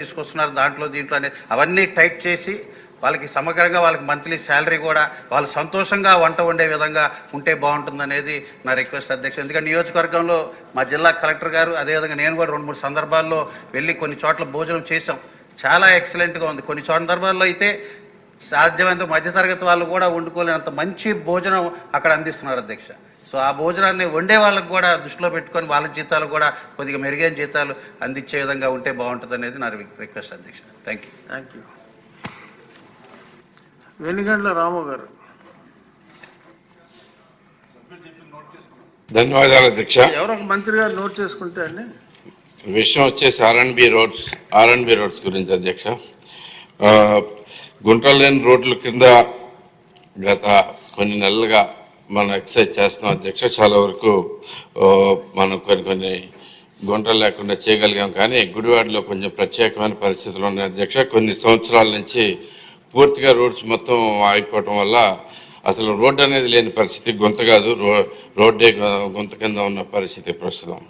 తీసుకొస్తున్నారు దాంట్లో దీంట్లో అనేది అవన్నీ టైట్ చేసి వాళ్ళకి సమగ్రంగా వాళ్ళకి మంత్లీ శాలరీ కూడా వాళ్ళు సంతోషంగా వంట వండే విధంగా ఉంటే బాగుంటుందనేది నా రిక్వెస్ట్ అధ్యక్ష. ఎందుకంటే నియోజకవర్గంలో మా జిల్లా కలెక్టర్ గారు అదేవిధంగా నేను కూడా 2-3 సందర్భాల్లో వెళ్ళి కొన్ని చోట్ల భోజనం చేశాం. చాలా ఎక్సలెంట్గా ఉంది. కొన్ని సందర్భాల్లో అయితే సాధ్యమైనంత మధ్యతరగతి వాళ్ళు కూడా వండుకోలేనంత మంచి భోజనం అక్కడ అందిస్తున్నారు అధ్యక్ష. సో ఆ భోజనాన్ని వండే వాళ్ళకు కూడా దృష్టిలో పెట్టుకొని వాళ్ళ జీతాలు కూడా కొద్దిగా మెరుగైన జీతాలు అందించే విధంగా ఉంటే బాగుంటుంది అనేది నా రిక్వెస్ట్ అధ్యక్ష. Thank you. వెనుగండ్ల రాము గారు. ధన్యవాదాలు అధ్యక్ష. ఎవరో ఒక మంత్రి గారు నోట్ చేసుకుంటే అండి. విషయం వచ్చేసి ఆర్ఎండ్బి రోడ్స్ గురించి అధ్యక్ష. గుంటలేని రోడ్ల కింద గత కొన్ని నెలలుగా మనం ఎక్సర్సైజ్ చేస్తున్నాం అధ్యక్ష. చాలా వరకు మనం కొన్ని గుంటలు లేకుండా చేయగలిగాం. కానీ గుడివాడలో కొంచెం ప్రత్యేకమైన పరిస్థితులు ఉన్నాయి అధ్యక్ష. కొన్ని సంవత్సరాల నుంచి పూర్తిగా రోడ్స్ మొత్తం ఆగిపోవటం వల్ల అసలు రోడ్డు అనేది లేని పరిస్థితి, గుంత కాదు రోడ్డే గుంత కింద ఉన్న పరిస్థితి ప్రస్తుతం.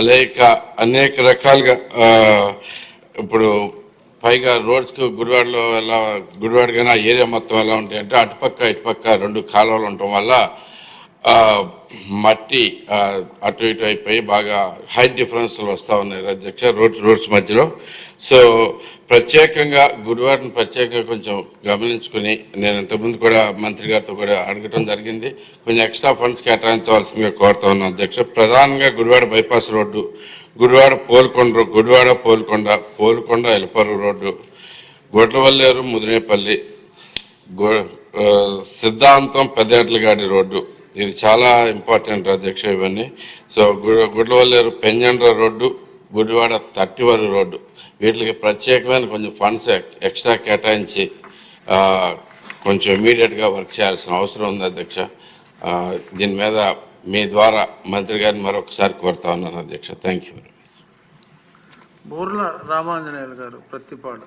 అనేక రకాలుగా ఇప్పుడు పైగా రోడ్స్కి గుడివాడలో గుడివాడ కానీ ఆ ఏరియా మొత్తం ఎలా ఉంటాయంటే అటుపక్క ఇటుపక్క 2 కాలువలు ఉండటం వల్ల మట్టి అటు ఇటు అయిపోయి బాగా హైట్ డిఫరెన్స్లు వస్తూ ఉన్నాయి అధ్యక్ష రోడ్స్ మధ్యలో. సో ప్రత్యేకంగా గుడివాడని ప్రత్యేకంగా కొంచెం గమనించుకుని నేను ఇంతకుముందు కూడా మంత్రి గారితో కూడా అడగటం జరిగింది. కొంచెం ఎక్స్ట్రా ఫండ్స్ కేటాయించవలసిందిగా కోరుతా ఉన్నాను అధ్యక్ష. ప్రధానంగా Gudivada bypass road, Gudivada Polkonda Elaparru road, Gudlavalleru Mudinepalli, Siddhantam Peddettagadi road, ఇది చాలా ఇంపార్టెంట్ అధ్యక్ష ఇవన్నీ. So Gudlavalleru Penjendra road, Gudivada Tattivaru road, వీటికి ప్రత్యేకమైన కొంచెం ఫండ్స్ ఎక్స్ట్రా కేటాయించి కొంచెం ఇమీడియట్గా వర్క్ చేయాల్సిన అవసరం ఉంది అధ్యక్ష. దీని మీద మీ ద్వారా మంత్రి గారిని మరొకసారి కోరుతా ఉన్నాను అధ్యక్ష. Thank you. బోర్ల రామాంజనేయులు గారు, ప్రతిపాడు.